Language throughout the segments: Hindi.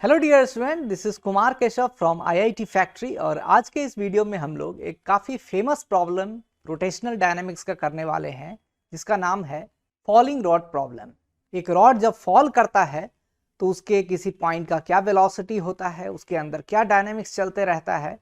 Hello dear student, this is Kumar Keshav from IIT factory. और आज के इस वीडियो में हम लोग एक काफ़ी फेमस प्रॉब्लम रोटेशनल डायनामिक्स का करने वाले हैं, जिसका नाम है फॉलिंग रॉड प्रॉब्लम। एक रॉड जब फॉल करता है तो उसके किसी पॉइंट का क्या वेलोसिटी होता है, उसके अंदर क्या डायनामिक्स चलते रहता है।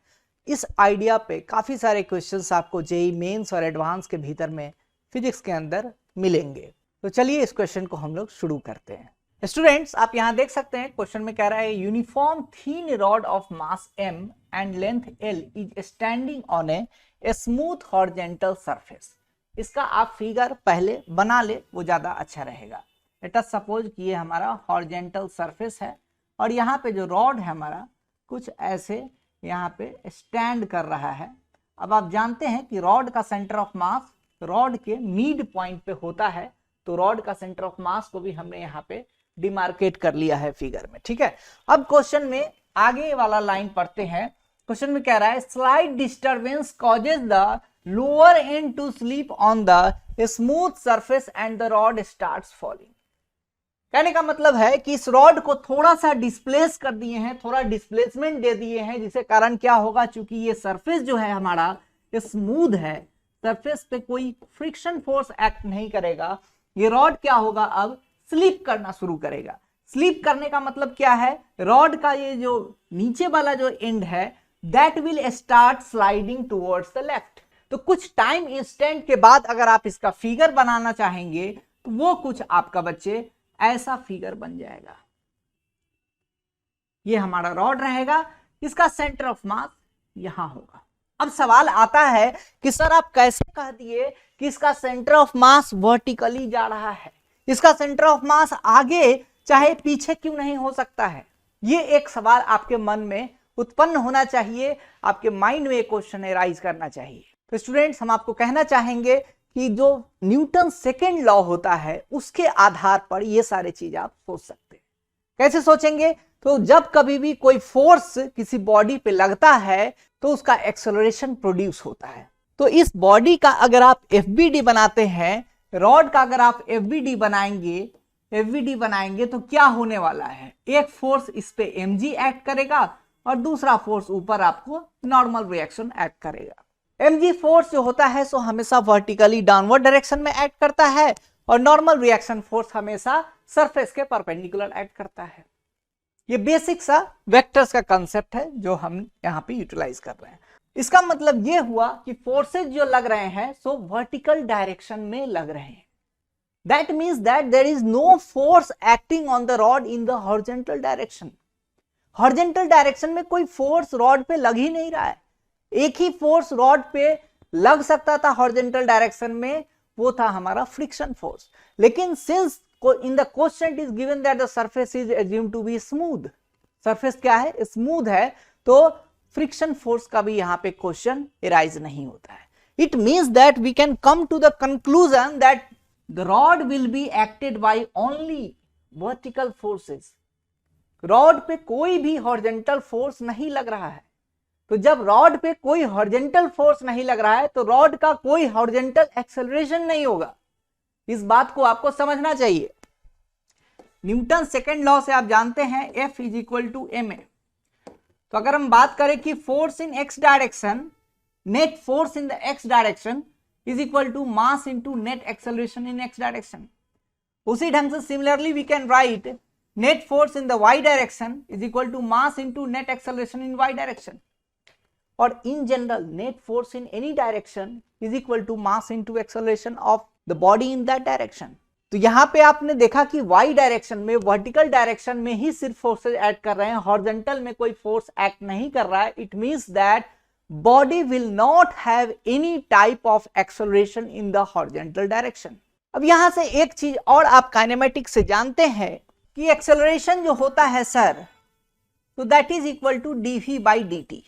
इस आइडिया पे काफ़ी सारे क्वेश्चंस आपको जेईई मेंस और एडवांस के भीतर में फिजिक्स के अंदर मिलेंगे। तो चलिए इस क्वेश्चन को हम लोग शुरू करते हैं। स्टूडेंट्स, आप यहां देख सकते हैं क्वेश्चन में कह रहा है uniform thin rod of mass m and length l is standing on a smooth horizontal surface. इसका आप फिगर पहले बना ले, वो ज्यादा अच्छा रहेगा। लेट अस सपोज कि ये हमारा हॉरिजॉन्टल सरफेस है और यहाँ पे जो रॉड है हमारा कुछ ऐसे यहाँ पे स्टैंड कर रहा है। अब आप जानते हैं कि रॉड का सेंटर ऑफ मास रॉड के मिड पॉइंट पे होता है, तो रॉड का सेंटर ऑफ मास को भी हमने यहाँ पे डिमार्केट कर लिया है फिगर में। ठीक है, अब क्वेश्चन में आगे वाला लाइन पढ़ते हैं। क्वेश्चन में कह रहा है slight disturbance causes the lower end to slip on the smooth surface and the rod starts falling. कहने का मतलब है कि इस रॉड को थोड़ा सा डिस्प्लेस कर दिए हैं, थोड़ा डिस्प्लेसमेंट दे दिए हैं, जिसके कारण क्या होगा, चूंकि ये सरफेस जो है हमारा स्मूथ है, सरफेस पे कोई फ्रिक्शन फोर्स एक्ट नहीं करेगा, ये रॉड क्या होगा, अब स्लिप करना शुरू करेगा। स्लिप करने का मतलब क्या है, रॉड का ये जो नीचे वाला जो एंड है that will start sliding towards the left. तो कुछ टाइम इंस्टेंट के बाद अगर आप इसका फिगर बनाना चाहेंगे तो वो कुछ आपका बच्चे ऐसा फिगर बन जाएगा। ये हमारा रॉड रहेगा, इसका सेंटर ऑफ मास यहां होगा। अब सवाल आता है कि सर आप कैसे कह दिए कि इसका सेंटर ऑफ मास वर्टिकली जा रहा है, इसका सेंटर ऑफ मास आगे चाहे पीछे क्यों नहीं हो सकता है? ये एक सवाल आपके मन में उत्पन्न होना चाहिए, आपके माइंड में एक क्वेश्चन राइज करना चाहिए। तो स्टूडेंट्स, हम आपको कहना चाहेंगे कि जो न्यूटन सेकेंड लॉ होता है उसके आधार पर ये सारे चीज आप सोच सकते हैं। कैसे सोचेंगे? तो जब कभी भी कोई फोर्स किसी बॉडी पे लगता है तो उसका एक्सेलरेशन प्रोड्यूस होता है। तो इस बॉडी का अगर आप एफबीडी बनाते हैं, रॉड का अगर आप एफबीडी बनाएंगे तो क्या होने वाला है, एक फोर्स इस पे mg एक्ट करेगा और दूसरा फोर्स ऊपर आपको नॉर्मल रिएक्शन एक्ट करेगा। mg फोर्स जो होता है सो हमेशा वर्टिकली डाउनवर्ड डायरेक्शन में एक्ट करता है और नॉर्मल रिएक्शन फोर्स हमेशा सरफेस के परपेंडिकुलर एक्ट करता है। ये बेसिक सा वेक्टर्स का कंसेप्ट है जो हम यहाँ पे यूटिलाइज कर रहे हैं। इसका मतलब ये हुआ कि फोर्सेज जो लग रहे हैं सो वर्टिकल डायरेक्शन में लग रहे हैं। That means that there is no force acting on the rod in the horizontal direction. Horizontal direction में कोई फोर्स रॉड पे लग ही नहीं रहा है। एक ही फोर्स रॉड पे लग सकता था हॉरिजॉन्टल डायरेक्शन में, वो था हमारा फ्रिक्शन फोर्स। लेकिन since in the question it is given that the surface is assumed to be smooth, surface क्या है, स्मूथ है, तो फ्रिक्शन फोर्स का भी यहाँ पे क्वेश्चन अराइज नहीं होता है। It means that we can come to the conclusion that the rod will be acted by only vertical forces. Rod पे कोई भी हॉरिजॉन्टल फोर्स नहीं लग रहा है। तो जब रॉड पे कोई हॉरिजॉन्टल फोर्स नहीं लग रहा है तो रॉड का कोई हॉरिजॉन्टल एक्सेलरेशन नहीं होगा। इस बात को आपको समझना चाहिए। न्यूटन सेकेंड लॉ से आप जानते हैं F is equal to ma। तो अगर हम बात करें कि force in x direction, net force in the x direction is equal to mass into net acceleration in x direction, उसी ढंग से similarly we can write net force in the y direction is equal to mass into net acceleration in y direction. और in general net force in any direction is equal to mass into acceleration of the body in that direction. तो यहां पे आपने देखा कि y डायरेक्शन में, वर्टिकल डायरेक्शन में ही सिर्फ फोर्सेस एक्ट कर रहे हैं, हॉरिजॉन्टल में कोई फोर्स एक्ट नहीं कर रहा है। It means that body will not have any type of acceleration in the horizontal direction. अब यहां से एक चीज और आप काइनेमेटिक्स से जानते हैं कि एक्सेलरेशन जो होता है सर, तो that is equal to dv by dt।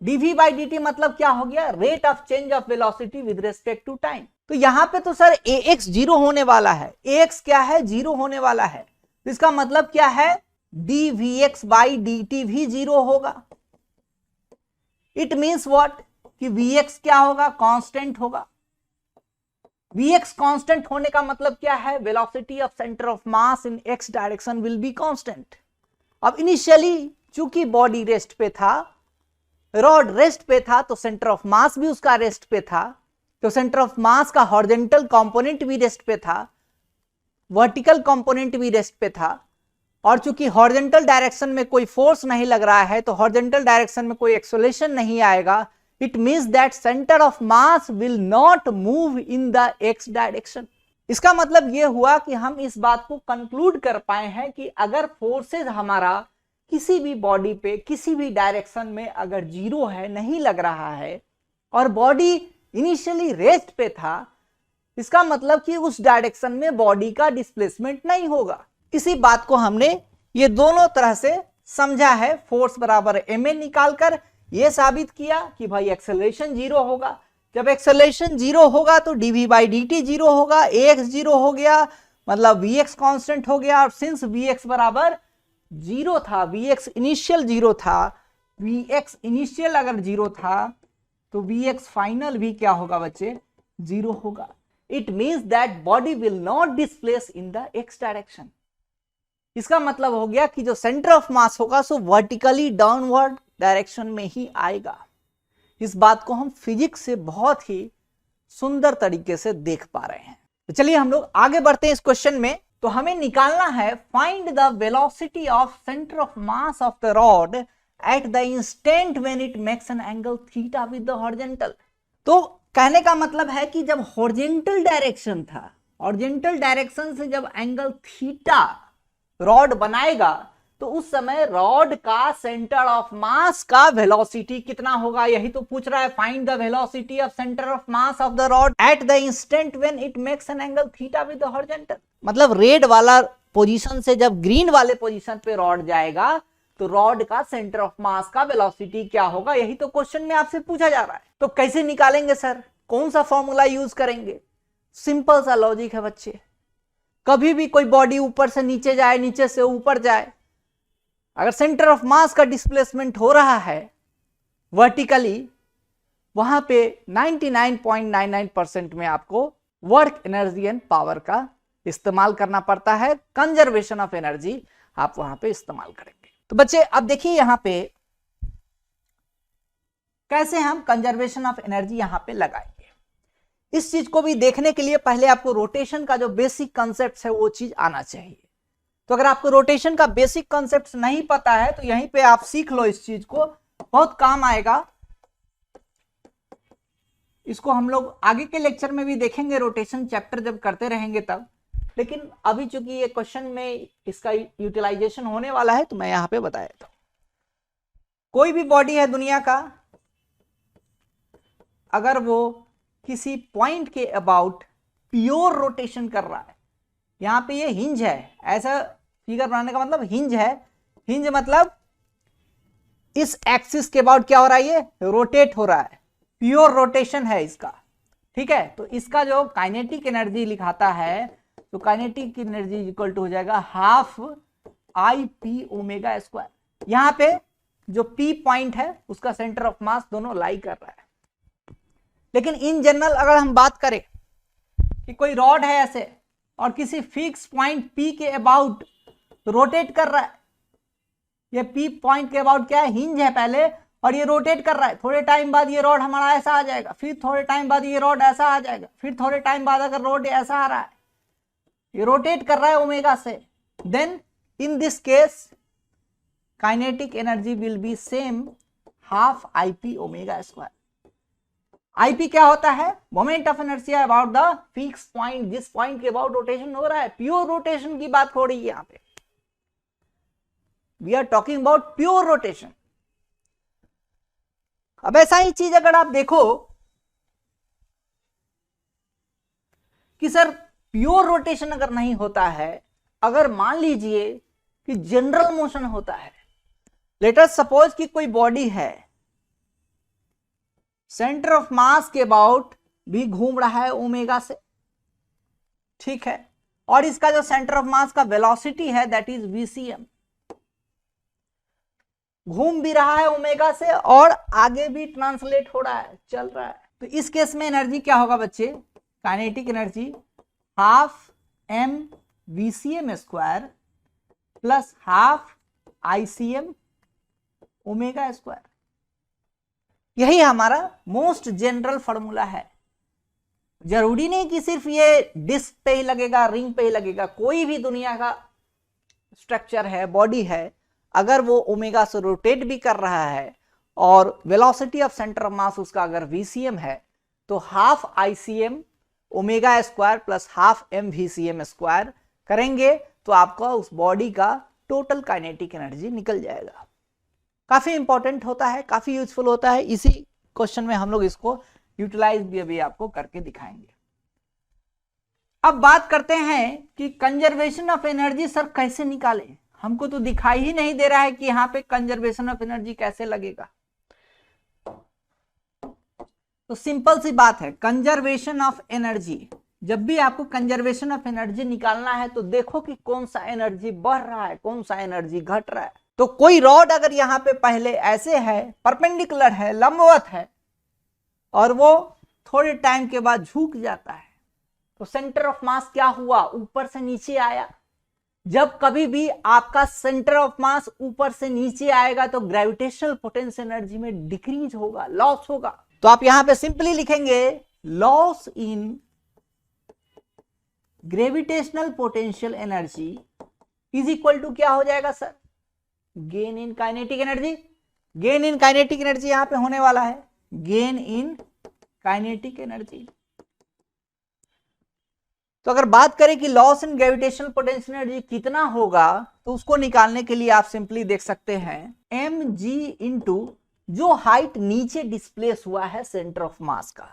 dv by dt मतलब क्या हो गया, rate of change of velocity with respect to time. तो यहां पे तो सर ax जीरो होने वाला है, ax क्या है, जीरो होने वाला है। तो इसका मतलब क्या है, dvx बाई dt भी जीरो होगा। इट मींस व्हाट, कि vx क्या होगा, कांस्टेंट होगा। vx कांस्टेंट होने का मतलब क्या है, velocity of centre of mass in x direction will be constant. अब इनिशियली चूंकि बॉडी रेस्ट पे था, रॉड रेस्ट पे था, तो सेंटर ऑफ मास भी उसका रेस्ट पे था, तो सेंटर ऑफ मास का हॉरिजॉन्टल कंपोनेंट भी रेस्ट पे था, वर्टिकल कंपोनेंट भी रेस्ट पे था, और चूंकि हॉरिजॉन्टल डायरेक्शन में कोई फोर्स नहीं लग रहा है तो हॉरिजॉन्टल डायरेक्शन में कोई एक्सेलरेशन नहीं आएगा। It means that centre of mass will not move in the x direction. इसका मतलब यह हुआ कि हम इस बात को कंक्लूड कर पाए हैं कि अगर फोर्सेज हमारा किसी भी बॉडी पे किसी भी डायरेक्शन में अगर जीरो है, नहीं लग रहा है, और बॉडी इनिशियली रेस्ट पे था, इसका मतलब कि उस डायरेक्शन में बॉडी का डिस्प्लेसमेंट नहीं होगा। इसी बात को हमने ये दोनों तरह से समझा है। फोर्स बराबर ma निकालकर ये साबित किया कि भाई एक्सेलरेशन जीरो होगा। जब एक्सेलरेशन जीरो होगा तो dv/dt जीरो होगा, ax जीरो हो गया, मतलब vx कांस्टेंट हो गया। और सिंस vx बराबर जीरो था, vx इनिशियल जीरो था, vx इनिशियल अगर जीरो था तो vx फाइनल भी क्या होगा बच्चे, जीरो होगा। It means that body will not displace in the x direction. इसका मतलब हो गया कि जो सेंटर ऑफ मास होगा सो वर्टिकली डाउनवर्ड डायरेक्शन में ही आएगा। इस बात को हम फिजिक्स से बहुत ही सुंदर तरीके से देख पा रहे हैं। तो चलिए हम लोग आगे बढ़ते हैं इस क्वेश्चन में। तो हमें निकालना है find the velocity of centre of mass of the rod at the instant when it makes an angle theta with the horizontal. तो कहने का मतलब है कि जब हॉरिजॉन्टल डायरेक्शन था, हॉरिजॉन्टल डायरेक्शन से जब एंगल थीटा रॉड बनाएगा तो उस समय रॉड का सेंटर ऑफ मास का वेलोसिटी कितना होगा, यही तो पूछ रहा है। Find the velocity of centre of mass of the rod at the instant when it makes an angle theta with the horizontal. मतलब रेड वाला पोजीशन से जब ग्रीन वाले पोजीशन पे रॉड जाएगा तो रॉड का सेंटर ऑफ मास का वेलोसिटी क्या होगा, यही तो क्वेश्चन में आपसे पूछा जा रहा है। तो कैसे निकालेंगे सर, कौन सा फॉर्मूला यूज करेंगे? सिंपल सा लॉजिक है बच्चे। कभी भी कोई बॉडी ऊपर से नीचे जाए, नीचे से ऊपर जाए, अगर सेंटर ऑफ मास का डिस्प्लेसमेंट हो रहा है वर्टिकली, वहां पे 99.99% में आपको वर्क एनर्जी एंड पावर का इस्तेमाल करना पड़ता है। कंजर्वेशन ऑफ एनर्जी आप वहां पे इस्तेमाल करेंगे। तो बच्चे अब देखिए यहां पे कैसे हम कंजर्वेशन ऑफ एनर्जी यहां पे लगाएंगे। इस चीज को भी देखने के लिए पहले आपको रोटेशन का जो बेसिक कॉन्सेप्ट है वो चीज आना चाहिए। तो अगर आपको रोटेशन का बेसिक कॉन्सेप्ट नहीं पता है तो यहीं पे आप सीख लो, इस चीज को बहुत काम आएगा। इसको हम लोग आगे के लेक्चर में भी देखेंगे, रोटेशन चैप्टर जब करते रहेंगे तब। लेकिन अभी चूंकि ये क्वेश्चन में इसका यूटिलाइजेशन होने वाला है तो मैं यहां पे बता देता हूं। कोई भी बॉडी है दुनिया का, अगर वो किसी पॉइंट के अबाउट प्योर रोटेशन कर रहा है, यहां पे ये हिंज है, ऐसा फिगर बनाने का मतलब हिंज है। हिंज मतलब इस एक्सिस के अबाउट क्या हो रहा है, ये रोटेट हो रहा है, प्योर रोटेशन है इसका, ठीक है। तो इसका जो काइनेटिक एनर्जी लिखाता है, तो काइनेटिक एनर्जी इक्वल टू हो जाएगा half I P omega square. यहां पे जो पी पॉइंट है उसका सेंटर ऑफ मास दोनों लाई कर रहा है। लेकिन इन जनरल अगर हम बात करें कि कोई रॉड है ऐसे और किसी फिक्स पॉइंट पी के अबाउट रोटेट कर रहा है, ये पी पॉइंट के अबाउट क्या है, हिंज है पहले, और ये रोटेट कर रहा है। थोड़े टाइम बाद ये रॉड हमारा ऐसा आ जाएगा, फिर थोड़े टाइम बाद ये रॉड ऐसा आ जाएगा, फिर थोड़े टाइम बाद अगर रॉड ऐसा आ रहा है, ये रोटेट कर रहा है ओमेगा से, then in this case kinetic energy will be same half I P omega square. IP क्या होता है, moment of inertia about the fix point, जिस पॉइंट के अबाउट रोटेशन हो रहा है। प्योर रोटेशन की बात हो रही है यहां पे, we are talking about pure rotation. अब ऐसा ही चीज अगर आप देखो कि सर प्योर रोटेशन अगर नहीं होता है, अगर मान लीजिए कि जनरल मोशन होता है, लेट अस सपोज कि कोई बॉडी है, सेंटर ऑफ मास के अबाउट भी घूम रहा है ओमेगा से, ठीक है, और इसका जो सेंटर ऑफ मास का वेलोसिटी है दैट इज वीसीएम, घूम भी रहा है ओमेगा से और आगे भी ट्रांसलेट हो रहा है, चल रहा है। तो इस केस में एनर्जी क्या होगा बच्चे, kinetic energy half M VCM square plus half ICM omega square. यही हमारा मोस्ट जनरल फॉर्मूला है। जरूरी नहीं कि सिर्फ ये डिस्क पे ही लगेगा, रिंग पे ही लगेगा। कोई भी दुनिया का स्ट्रक्चर है, बॉडी है, अगर वो ओमेगा से रोटेट भी कर रहा है और वेलोसिटी ऑफ सेंटर ऑफ मास उसका अगर VCM है, तो half ICM omega square plus half MVCM square करेंगे तो आपका उस बॉडी का टोटल काइनेटिक एनर्जी निकल जाएगा। काफी इंपॉर्टेंट होता है, काफी यूजफुल होता है। इसी क्वेश्चन में हम लोग इसको यूटिलाइज भी अभी आपको करके दिखाएंगे। अब बात करते हैं कि कंजर्वेशन ऑफ एनर्जी सर कैसे निकालें। हमको तो दिखाई ही नहीं दे रहा है कि यहाँ पे कंजर्वेशन ऑफ एनर्जी कैसे लगेगा। तो सिंपल सी बात है, कंजर्वेशन ऑफ एनर्जी, जब भी आपको कंजर्वेशन ऑफ एनर्जी निकालना है तो देखो कि कौन सा एनर्जी बढ़ रहा है, कौन सा एनर्जी घट रहा है। तो कोई रॉड अगर यहाँ पे पहले ऐसे है, परपेंडिकुलर है, लंबवत है, और वो थोड़े टाइम के बाद झुक जाता है, तो सेंटर ऑफ मास क्या हुआ, ऊपर से नीचे आया। जब कभी भी आपका सेंटर ऑफ मास ऊपर से नीचे आएगा तो ग्रेविटेशनल पोटेंशियल एनर्जी में डिक्रीज होगा, लॉस होगा। तो आप यहां पे सिंपली लिखेंगे loss in gravitational potential energy is equal to क्या हो जाएगा sir, gain in kinetic energy. Gain in kinetic energy यहां पे होने वाला है, गेन इन काइनेटिक एनर्जी। तो अगर बात करें कि loss in gravitational potential energy कितना होगा, तो उसको निकालने के लिए आप सिंपली देख सकते हैं mg इंटू जो हाइट नीचे डिस्प्लेस हुआ है सेंटर ऑफ मास का।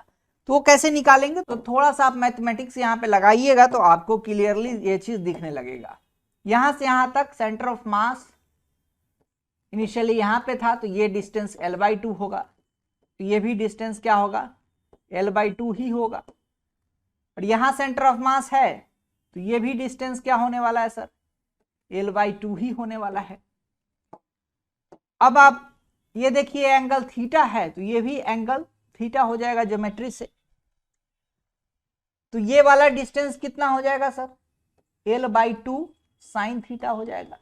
तो वो कैसे निकालेंगे, तो थोड़ा सा आप मैथमेटिक्स यहां पे लगाइएगा तो आपको क्लियरली ये चीज दिखने लगेगा। यहां से यहां तक सेंटर ऑफ मास इनिशियली यहां पे था, तो ये डिस्टेंस L/2 होगा, तो ये भी डिस्टेंस क्या होगा, L/2 ही होगा। और यहां सेंटर ऑफ मास है तो ये भी डिस्टेंस क्या होने वाला है सर, L/2 ही होने वाला है। अब आप ये देखिए एंगल थीटा है, तो ये भी एंगल थीटा हो जाएगा ज्योमेट्री से। तो ये वाला डिस्टेंस कितना हो जाएगा सर, L/2 साइन थीटा हो जाएगा।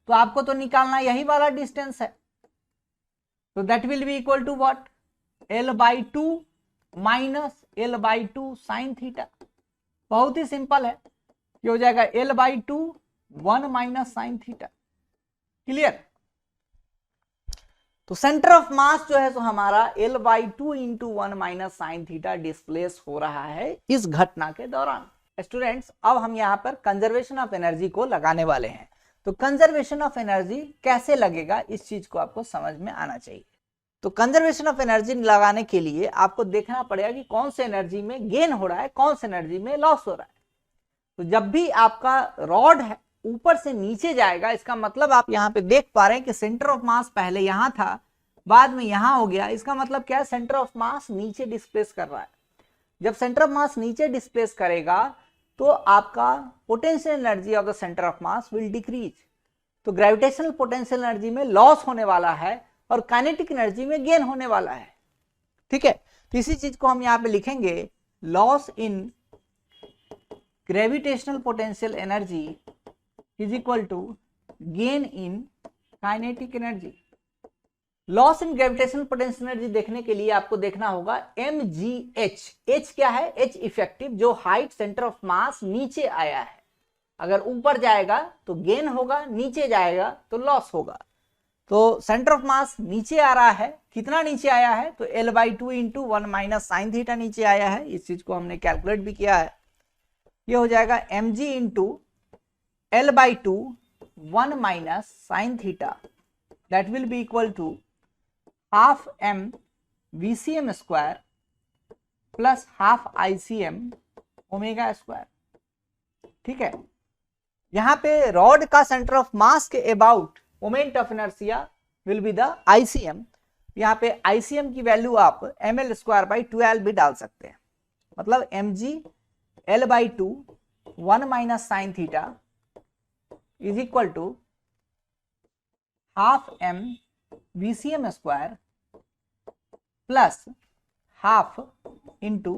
तो आपको तो निकालना यही वाला डिस्टेंस है, तो that will be equal to what, L/2 minus L/2 sine theta. बहुत ही सिंपल है, ये हो जाएगा L/2 1 minus sine theta. Clear. तो सेंटर ऑफ मास जो है तो हमारा L/2 into 1 minus sine theta displace हो रहा है इस घटना के दौरान। स्टूडेंट्स, अब हम यहाँ पर कंजर्वेशन ऑफ एनर्जी को लगाने वाले हैं। तो कंजर्वेशन ऑफ एनर्जी कैसे लगेगा, इस चीज को आपको समझ में आना चाहिए। तो कंजर्वेशन ऑफ एनर्जी लगाने के लिए आपको देखना पड़ेगा कि कौन से एनर्जी में गेन हो रहा है, कौन से एनर्जी में लॉस हो रहा है। तो जब भी आपका रॉड है ऊपर से नीचे जाएगा, इसका मतलब आप यहाँ पे देख पा रहे हैं कि सेंटर ऑफ मास पहले यहां था, बाद में यहां हो गया। इसका मतलब क्या है, सेंटर ऑफ मास नीचे डिस्प्लेस कर रहा है। जब सेंटर ऑफ मास नीचे डिस्प्लेस करेगा तो आपका potential energy of the centre of mass will decrease. तो ग्रेविटेशनल पोटेंशियल एनर्जी में लॉस होने वाला है और काइनेटिक एनर्जी में गेन होने वाला है। ठीक है, तो इसी चीज को हम यहाँ पे लिखेंगे, loss in gravitational potential energy is equal to gain in kinetic energy. Loss in gravitational potential energy देखने के लिए आपको देखना होगा mgh। h क्या है, h इफेक्टिव, जो हाइट सेंटर ऑफ मास नीचे आया है। अगर ऊपर जाएगा तो गेन होगा, नीचे जाएगा तो लॉस होगा। तो सेंटर ऑफ मास नीचे आ रहा है, कितना नीचे आया है, तो L/2 into 1 minus sine theta नीचे आया है। इस चीज को हमने कैलकुलेट भी किया है। ये हो जाएगा mg into L/2 1 minus sine theta, that will be equal to half m VCM square plus half ICM omega square. ठीक है, यहां पे रॉड का सेंटर ऑफ मास के about moment of inertia will be the ICM। यहाँ पे ICM की वैल्यू आप ml स्क्वायर बाई 12 भी डाल सकते हैं। मतलब mg L/2 1 minus sine theta is equal to half m VCM square plus half into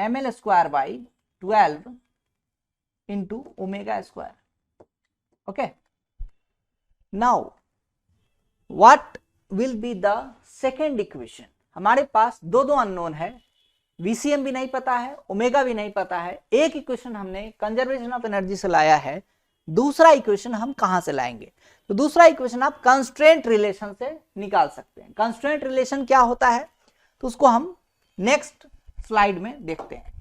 ml square by 12 into omega square. Okay, now what will be the second equation? हमारे पास दो अननोन है, VCM भी नहीं पता है, ओमेगा भी नहीं पता है। एक इक्वेशन हमने कंजर्वेशन ऑफ एनर्जी से लाया है, दूसरा इक्वेशन हम कहां से लाएंगे? तो दूसरा इक्वेशन आप कंस्ट्रेंट रिलेशन से निकाल सकते हैं। कंस्ट्रेंट रिलेशन क्या होता है तो उसको हम नेक्स्ट स्लाइड में देखते हैं।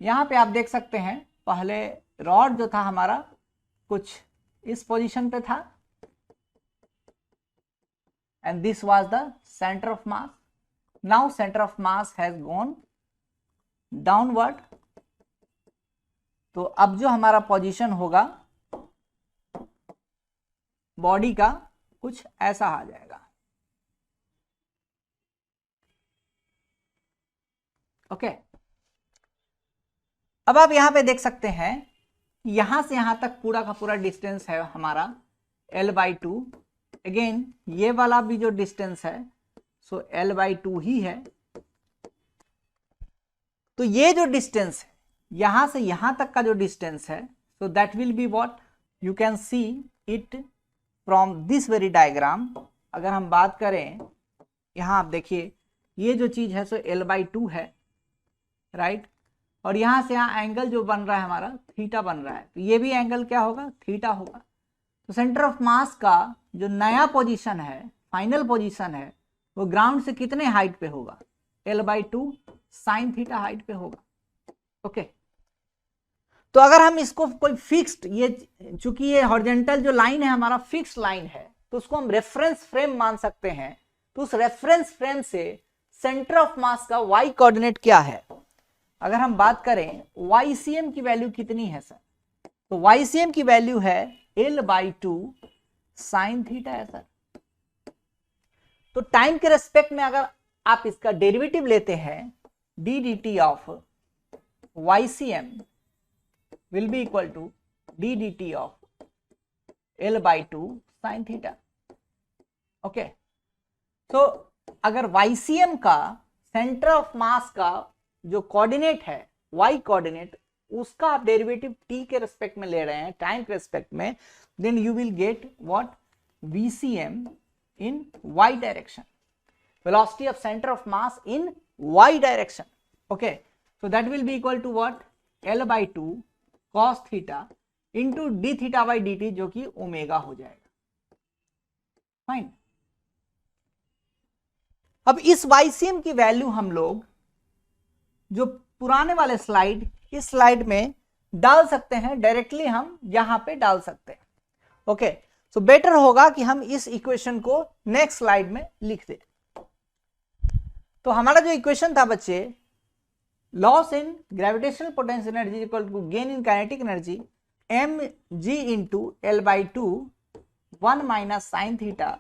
यहां पे आप देख सकते हैं, पहले रॉड जो था हमारा कुछ इस पोजीशन पे था, and this was the center of mass. Now center of mass has gone downward. तो अब जो हमारा पोजीशन होगा बॉडी का कुछ ऐसा आ जाएगा। ओके, अब आप यहां पे देख सकते हैं, यहां से यहां तक पूरा का पूरा डिस्टेंस है हमारा L/2। अगेन ये वाला भी जो डिस्टेंस है सो L/2 ही है। तो ये जो डिस्टेंस है यहां से यहां तक का जो डिस्टेंस है, सो that will be what you can see it from this very diagram. अगर हम बात करें, यहां आप देखिए ये जो चीज है सो L/2 है, राइट। और यहां से यहां एंगल जो बन रहा है हमारा थीटा बन रहा है, तो ये भी एंगल क्या होगा? थीटा होगा। तो सेंटर ऑफ मास का जो नया पोजीशन है, फाइनल पोजीशन है, वो ग्राउंड से कितने हाइट पे होगा? L/2 साइन थीटा हाइट पे होगा। ओके, तो अगर हम इसको कोई फिक्स्ड, ये चूंकि ये हॉरिजॉन्टल जो लाइन है हमारा फिक्स्ड लाइन है, तो उसको हम रेफरेंस फ्रेम मान सकते हैं। तो उस रेफरेंस फ्रेम से सेंटर ऑफ मास का y कोऑर्डिनेट क्या है? अगर हम बात करें YCM की वैल्यू कितनी है सर? तो YCM की वैल्यू है L/2 साइन थीटा है सर। तो टाइम के रेस्पेक्ट में अगर आप इसका डेरिवेटिव लेते हैं, d dt of YCM will be equal to d dt of L/2 sine theta. Okay, तो अगर YCM का सेंटर ऑफ मास का जो कोऑर्डिनेट है y कोऑर्डिनेट, उसका आप डेरिवेटिव t के रेस्पेक्ट में ले रहे हैं, टाइम के रेस्पेक्ट में, then you will get what? VCM in y direction, velocity of center of mass in y direction. Okay, so that will be equal to what? L/2 cos theta into d theta by dt, जो कि ओमेगा हो जाएगा। फाइन। अब इस YCM की वैल्यू हम लोग जो पुराने वाले स्लाइड, इस स्लाइड में डाल सकते हैं, डायरेक्टली हम यहां पे डाल सकते हैं। ओके, सो बेटर होगा कि हम इस इक्वेशन को नेक्स्ट स्लाइड में लिख दें। तो हमारा जो इक्वेशन था बच्चे, loss in gravitational potential energy equal to gain in kinetic energy mg into L/2 1 minus sine theta,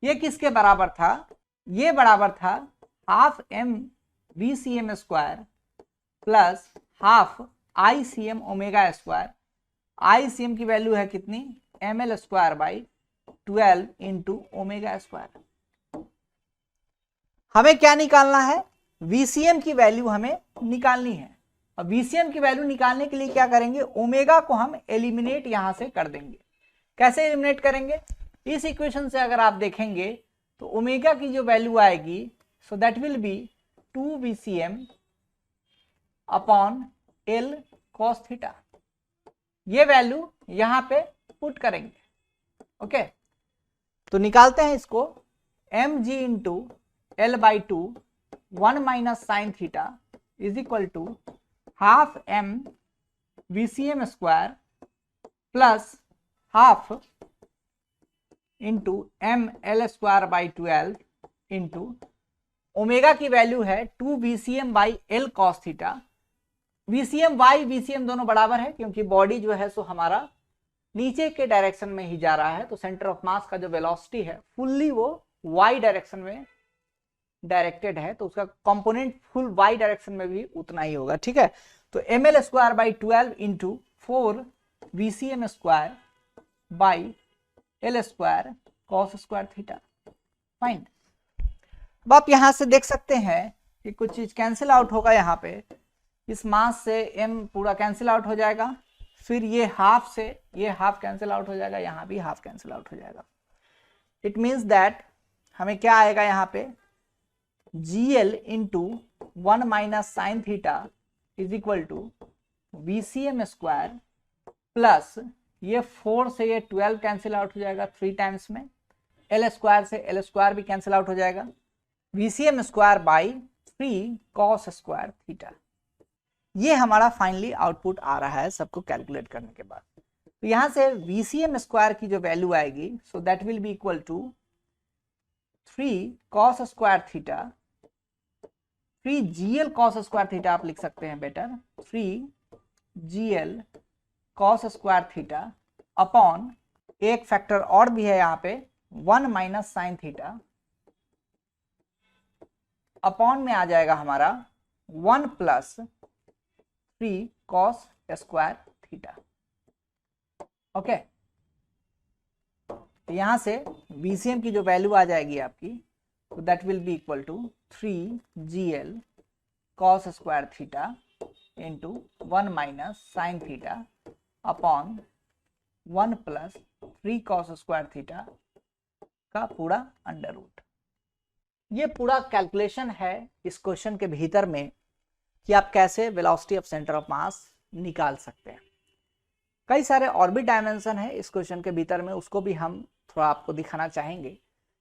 ये किसके बराबर था? ये बराबर था हाफ m VCM square plus half ICM omega square. ICM की वैल्यू है कितनी? ml square by 12 into omega square. हमें क्या निकालना है? VCM की वैल्यू हमें निकालनी है। और VCM की वैल्यू निकालने के लिए क्या करेंगे? ओमेगा को हम एलिमिनेट यहां से कर देंगे। कैसे एलिमिनेट करेंगे? इस इक्वेशन से अगर आप देखेंगे तो ओमेगा की जो वैल्यू आएगी, so that will B 2 VCM upon L cos theta. ये वैल्यू यहां पे पुट करेंगे। ओके, तो निकालते हैं इसको। mg into L/2 1 minus sine theta is equal to half m VCM square plus half into ml square by 12 into omega की वैल्यू है 2 VCM by L cos theta. VCM y VCM दोनों बराबर है, क्योंकि बॉडी जो है सो हमारा नीचे के डायरेक्शन में ही जा रहा है, तो सेंटर ऑफ मास का जो वेलोसिटी है फुल्ली वो y डायरेक्शन में डायरेक्टेड है, तो उसका कंपोनेंट फुल y डायरेक्शन में भी उतना ही होगा। ठीक है, तो ml square by 12 into 4 VCM square by L square cos square theta. Fine. अब आप यहां से देख सकते हैं कि कुछ चीज कैंसिल आउट होगा। यहाँ पे इस मास से m पूरा कैंसिल आउट हो जाएगा, फिर ये हाफ से ये हाफ कैंसिल आउट हो जाएगा, यहाँ भी हाफ कैंसिल आउट हो जाएगा। इट मीन्स दैट हमें क्या आएगा यहाँ पे, GL into 1 minus sine theta is equal to VCM square plus ये 4 से ये 12 कैंसिल आउट हो जाएगा 3 टाइम्स में, L स्क्वायर से L स्क्वायर भी कैंसिल आउट हो जाएगा, VCM square by 3 cos square theta. ये हमारा फाइनली आउटपुट आ रहा है सबको कैलकुलेट करने के बाद। तो यहां से VCM स्क्वायर की जो वैल्यू आएगी, so that will be equal to 3 cos square theta, 3 GL cos square theta आप लिख सकते हैं better, 3 GL cos square theta upon एक फैक्टर और भी है यहाँ पे 1 माइनस साइन थीटा, अपॉन में आ जाएगा हमारा 1 plus 3 cos square theta. Okay, तो यहां से VCM की जो वैल्यू आ जाएगी आपकी, तो that will be equal to 3 GL cos square theta into 1 minus sine theta upon 1 plus 3 cos square theta का पूरा अंडर रूट। ये पूरा कैलकुलेशन है इस क्वेश्चन के भीतर में कि आप कैसे वेलोसिटी ऑफ सेंटर ऑफ मास निकाल सकते हैं। कई सारे और भी डायमेंशन है इस क्वेश्चन के भीतर में, उसको भी हम थोड़ा आपको दिखाना चाहेंगे,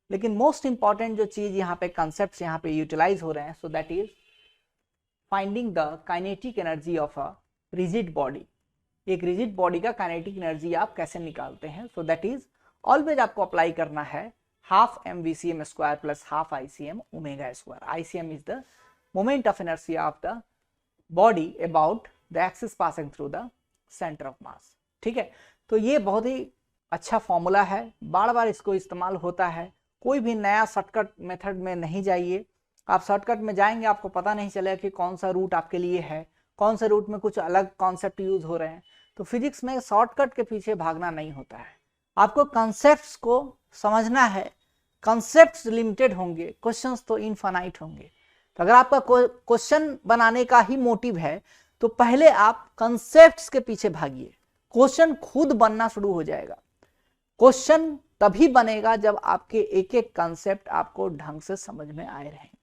लेकिन मोस्ट इंपॉर्टेंट जो चीज यहाँ पे कंसेप्ट यहाँ पे यूटिलाइज हो रहे हैं, so that is finding the kinetic energy of a rigid body. एक रिजिड बॉडी का काइनेटिक एनर्जी आप कैसे निकालते हैं, सो दैट इज ऑलवेज आपको अप्लाई करना है half mVCM square plus half ICM omega square. ICM is the moment of inertia of the body about the axis passing through the centre of मास। ठीक है, तो ये बहुत ही अच्छा फॉर्मूला है, बार बार इसको इस्तेमाल होता है। कोई भी नया शॉर्टकट मेथड में नहीं जाइए, आप शॉर्टकट में जाएंगे आपको पता नहीं चलेगा कि कौन सा रूट आपके लिए है, कौन से रूट में कुछ अलग कॉन्सेप्ट यूज हो रहे हैं। तो फिजिक्स में शॉर्टकट के पीछे भागना नहीं होता है, आपको कॉन्सेप्ट्स को समझना है। कॉन्सेप्ट्स लिमिटेड होंगे, क्वेश्चंस तो इनफाइनाइट होंगे। तो अगर आपका क्वेश्चन बनाने का ही मोटिव है तो पहले आप कॉन्सेप्ट्स के पीछे भागिए, क्वेश्चन खुद बनना शुरू हो जाएगा। क्वेश्चन तभी बनेगा जब आपके एक एक कॉन्सेप्ट आपको ढंग से समझ में आए रहेंगे।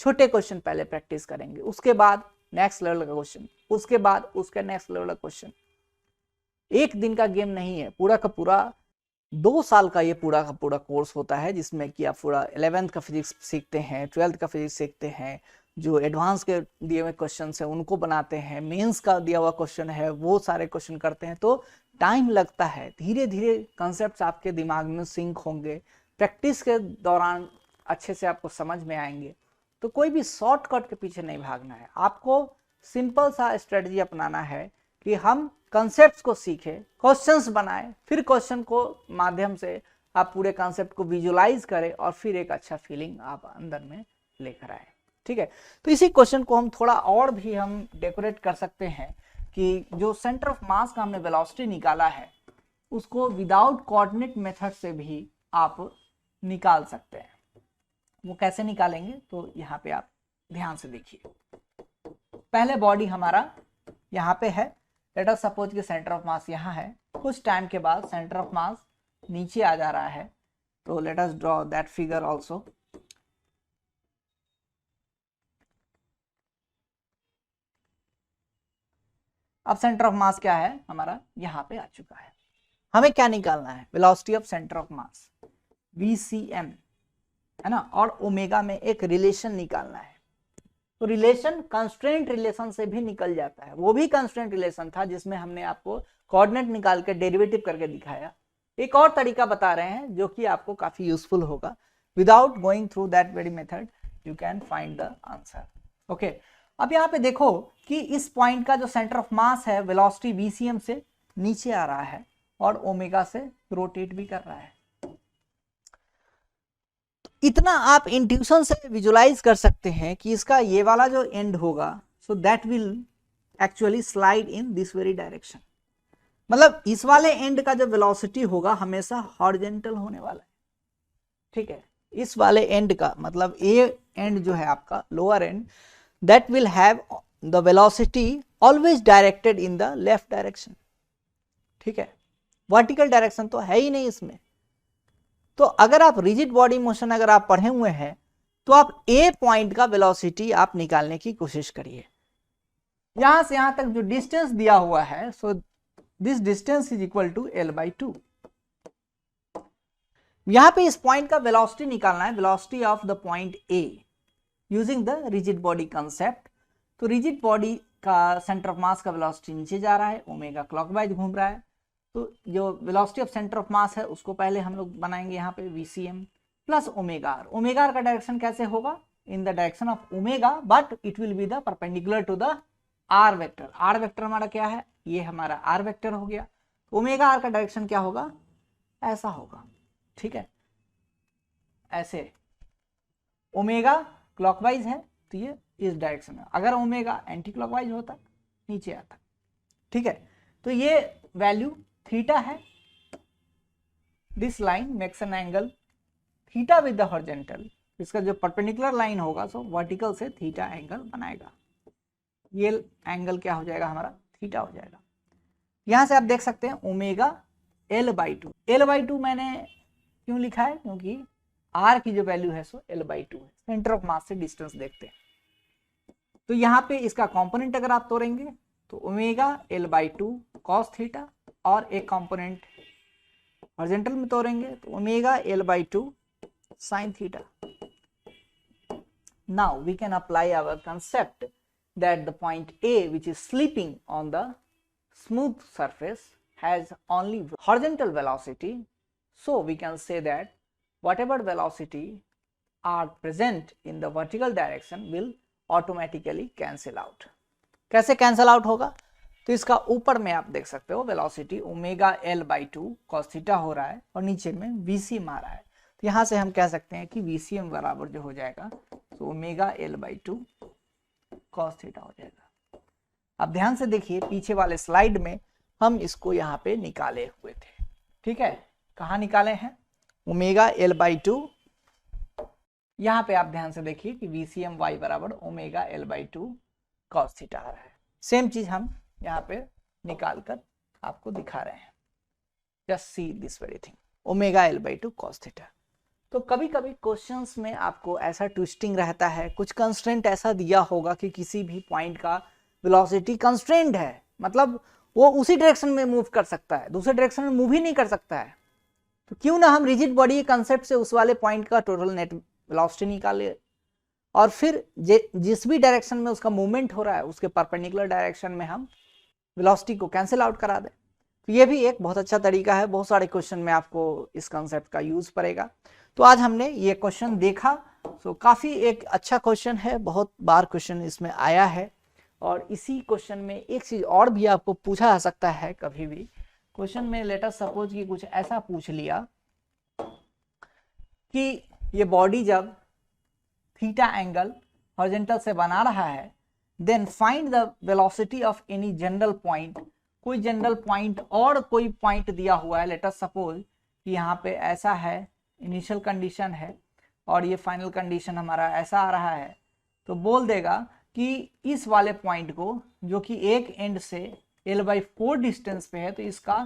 छोटे क्वेश्चन पहले प्रैक्टिस करेंगे, उसके बाद नेक्स्ट लेवल का क्वेश्चन, उसके बाद उसके नेक्स्ट लेवल का क्वेश्चन। एक दिन का गेम नहीं है, पूरा का पूरा 2 साल का ये पूरा का पूरा कोर्स होता है, जिसमें कि आप पूरा 11th का फिजिक्स सीखते हैं, 12th का फिजिक्स सीखते हैं, जो एडवांस के दिए हुए क्वेश्चन है उनको बनाते हैं, मेंस का दिया हुआ क्वेश्चन है वो सारे क्वेश्चन करते हैं। तो टाइम लगता है, धीरे धीरे कॉन्सेप्ट्स आपके दिमाग में सिंक होंगे, प्रैक्टिस के दौरान अच्छे से आपको समझ में आएंगे। तो कोई भी शॉर्टकट के पीछे नहीं भागना है, आपको सिंपल सा स्ट्रेटजी अपनाना है कि हम कॉन्सेप्ट्स को सीखें, क्वेश्चंस बनाएं, फिर क्वेश्चन को माध्यम से आप पूरे कॉन्सेप्ट को विजुलाइज करें और फिर एक अच्छा फीलिंग आप अंदर में लेकर आए। ठीक है, तो इसी क्वेश्चन को हम थोड़ा और भी हम डेकोरेट कर सकते हैं कि जो सेंटर ऑफ मास का हमने वेलोसिटी निकाला है उसको विदाउट कोऑर्डिनेट मेथड से भी आप निकाल सकते हैं। वो कैसे निकालेंगे तो यहाँ पे आप ध्यान से देखिए। पहले बॉडी हमारा यहाँ पे है, लेट अस सपोज कि सेंटर ऑफ मास यहाँ है, कुछ टाइम के बाद सेंटर ऑफ मास नीचे आ जा रहा है, तो let us draw that figure also. अब सेंटर ऑफ मास क्या है हमारा, यहाँ पे आ चुका है। हमें क्या निकालना है, velocity of centre of mass VCM है ना, और ओमेगा में एक रिलेशन निकालना है। तो रिलेशन कंस्ट्रेंट रिलेशन से भी निकल जाता है, वो भी कंस्ट्रेंट रिलेशन था जिसमें हमने आपको कोऑर्डिनेट निकाल के डेरिवेटिव करके दिखाया। एक और तरीका बता रहे हैं जो कि आपको काफी यूजफुल होगा। Without going through that very method you can find the answer. Okay, अब यहाँ पे देखो कि इस पॉइंट का जो सेंटर ऑफ मास है वेलोसिटी VCM से नीचे आ रहा है और ओमेगा से रोटेट भी कर रहा है। इतना आप इंट्यूशन से विजुलाइज कर सकते हैं कि इसका ये वाला जो एंड होगा, सो that will actually slide in this very direction. मतलब इस वाले एंड का जो वेलोसिटी होगा हमेशा हॉरिजॉन्टल होने वाला है। ठीक है, इस वाले एंड का मतलब ए एंड जो है आपका lower and, that will have the velocity always directed in the left direction. ठीक है, वर्टिकल डायरेक्शन तो है ही नहीं इसमें। तो अगर आप रिजिड बॉडी मोशन अगर आप पढ़े हुए हैं तो आप ए पॉइंट का वेलोसिटी आप निकालने की कोशिश करिए। यहां से यहां तक जो डिस्टेंस दिया हुआ है, so this distance is equal to L/2। यहां पे इस पॉइंट का वेलोसिटी निकालना है, velocity of the point A using the rigid body concept. तो रिजिड बॉडी का सेंटर ऑफ मास का वेलोसिटी नीचे जा रहा है, ओमेगा क्लॉकवाइज घूम रहा है। तो जो velocity of centre of mass है उसको पहले हम लोग बनाएंगे यहाँ पे VCM plus omega R. Omega R का डायरेक्शन कैसे होगा? In the direction of omega, but it will be the perpendicular to the R vector. R vector हमारा क्या है? ये हमारा आर वेक्टर हो गया। ओमेगा आर का डायरेक्शन क्या होगा? ऐसा होगा, ठीक है, ऐसे। ओमेगा क्लॉकवाइज है तो ये इस डायरेक्शन में, अगर ओमेगा एंटी क्लॉकवाइज होता नीचे आता, ठीक है। तो ये वैल्यू थीटा है। This line makes an angle theta with the horizontal. इसका जो परपेंडिकुलर लाइन होगा सो वर्टिकल से थीटा एंगल बनाएगा। ये एंगल क्या हो जाएगा? हमारा थीटा हो जाएगा। यहां से आप देख सकते हैं ओमेगा L/2। L/2 मैंने क्यों लिखा है? क्योंकि आर की जो वैल्यू है सो L/2 है। सेंटर ऑफ मास से डिस्टेंस देखते हैं तो यहाँ पे इसका कंपोनेंट अगर आप तोड़ेंगे तो ओमेगा L/2 cos थीटा, और एक कंपोनेंट हॉरिजॉन्टल में तोड़ेंगे तो omega L/2 sin theta. Now we can apply our concept that the point A, which is sleeping on the smooth surface, has only horizontal velocity. So we can say that whatever velocity are present in the vertical direction will automatically cancel out. कैसे कैंसल आउट होगा? तो इसका ऊपर में आप देख सकते हो velocity omega L/2 cos theta हो रहा है और नीचे में VCM आ रहा है। तो यहाँ से हम कह सकते हैं कि VCM बराबर जो हो जाएगा तो ओमेगा L/2 cos थीटा हो जाएगा। अब ध्यान से देखिए, पीछे वाले स्लाइड में हम इसको यहाँ पे निकाले हुए थे, ठीक है। कहाँ निकाले हैं? Omega L/2। यहाँ पे आप ध्यान से देखिए कि VCM y बराबर ओमेगा L/2 cos थीटा आ रहा है। सेम चीज हम यहाँ पे निकाल कर आपको दिखा रहे हैं। Just see this very thing, omega L/2 cos theta. तो कभी कभी क्वेश्चंस में आपको ऐसा ट्विस्टिंग रहता है, कुछ कंस्ट्रेंट ऐसा दिया होगा कि किसी भी पॉइंट का वेलोसिटी कंस्ट्रेंट है, मतलब वो उसी डायरेक्शन में मूव कर सकता है, दूसरे डायरेक्शन में मूव ही नहीं कर सकता है। तो क्यों ना हम रिजिड बॉडी के कंसेप्ट से उस वाले पॉइंट का टोटल नेट वेलोसिटी निकाले और फिर जिस भी डायरेक्शन में उसका मूवमेंट हो रहा है उसके परपेंडिकुलर डायरेक्शन में हम वेलोसिटी को कैंसिल आउट करा दें। तो ये भी एक बहुत अच्छा तरीका है। बहुत सारे क्वेश्चन में आपको इस कंसेप्ट का यूज पड़ेगा। तो आज हमने ये क्वेश्चन देखा। तो काफी एक अच्छा क्वेश्चन है, बहुत बार क्वेश्चन इसमें आया है। और इसी क्वेश्चन में एक चीज और भी आपको पूछा जा सकता है कभी भी क्वेश्चन में। लेट अस सपोज कि कुछ ऐसा पूछ लिया कि ये बॉडी जब थीटा एंगल हॉरिजॉन्टल से बना रहा है, then find the velocity of any general point. कोई जनरल पॉइंट और कोई पॉइंट दिया हुआ है, लेट अस सपोज कि यहाँ पे ऐसा है, इनिशियल कंडीशन है और ये फाइनल कंडीशन हमारा ऐसा आ रहा है। तो बोल देगा कि इस वाले पॉइंट को जो कि एक एंड से L/4 डिस्टेंस पे है, तो इसका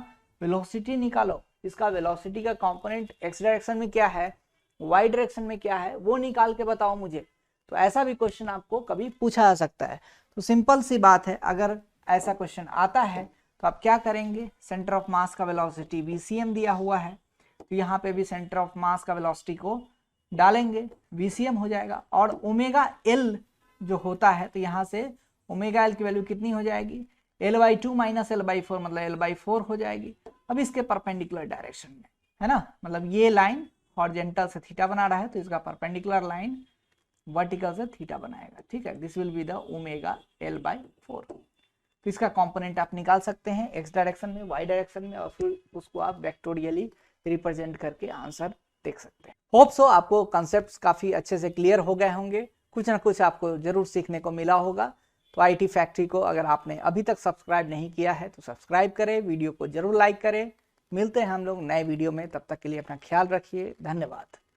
वेलोसिटी निकालो। इसका वेलोसिटी का कंपोनेंट x डायरेक्शन में क्या है, y डायरेक्शन में क्या है, वो निकाल के बताओ मुझे। तो ऐसा भी क्वेश्चन आपको कभी पूछा जा सकता है। तो सिंपल सी बात है, अगर ऐसा क्वेश्चन आता है तो आप क्या करेंगे, सेंटर ऑफ मास का वेलोसिटी VCM दिया हुआ है, तो यहाँ पे भी सेंटर ऑफ मास का वेलोसिटी को डालेंगे, VCM हो जाएगा। और ओमेगा L जो होता है, तो यहाँ से ओमेगा L की वैल्यू कितनी हो जाएगी, L/2 माइनस L/4 मतलब L/4 हो जाएगी। अब इसके परपेंडिकुलर डायरेक्शन में है ना, मतलब ये लाइन हॉरिजॉन्टल से थीटा बना रहा है तो इसका परपेंडिकुलर लाइन वर्टिकल से थीटा बनाएगा, ठीक है। This will be the omega L/4। तो इसका कंपोनेंट आप निकाल सकते हैं x डायरेक्शन में, y डायरेक्शन में, और फिर उसको आप वेक्टोरियली रिप्रेजेंट करके आंसर देख सकते हैं। होप सो आपको कॉन्सेप्ट्स काफी अच्छे से क्लियर हो गए होंगे, कुछ ना कुछ आपको जरूर सीखने को मिला होगा। तो IT फैक्ट्री को अगर आपने अभी तक सब्सक्राइब नहीं किया है तो सब्सक्राइब करें, वीडियो को जरूर लाइक करें। मिलते हैं हम लोग नए वीडियो में, तब तक के लिए अपना ख्याल रखिए। धन्यवाद।